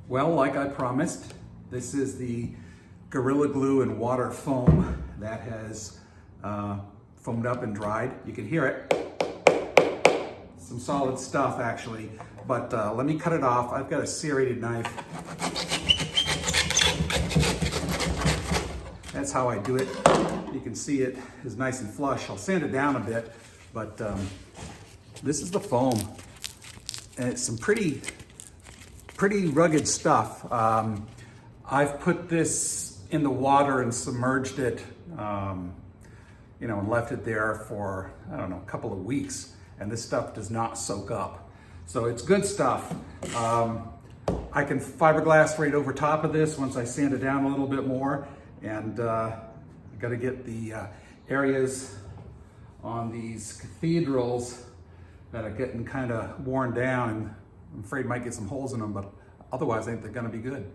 Well, like I promised, this is the Gorilla Glue and water foam that has foamed up and dried. You can hear it. Some solid stuff actually, but let me cut it off. I've got a serrated knife. That's how I do it. You can see it is nice and flush. I'll sand it down a bit, but this is the foam. And it's some pretty rugged stuff. I've put this in the water and submerged it, and left it there for, I don't know, a couple of weeks. And this stuff does not soak up. So it's good stuff. I can fiberglass right over top of this once I sand it down a little bit more. And I gotta get the areas on these cathedrals that are getting kind of worn down, and I'm afraid might get some holes in them, but otherwise I think they're gonna be good.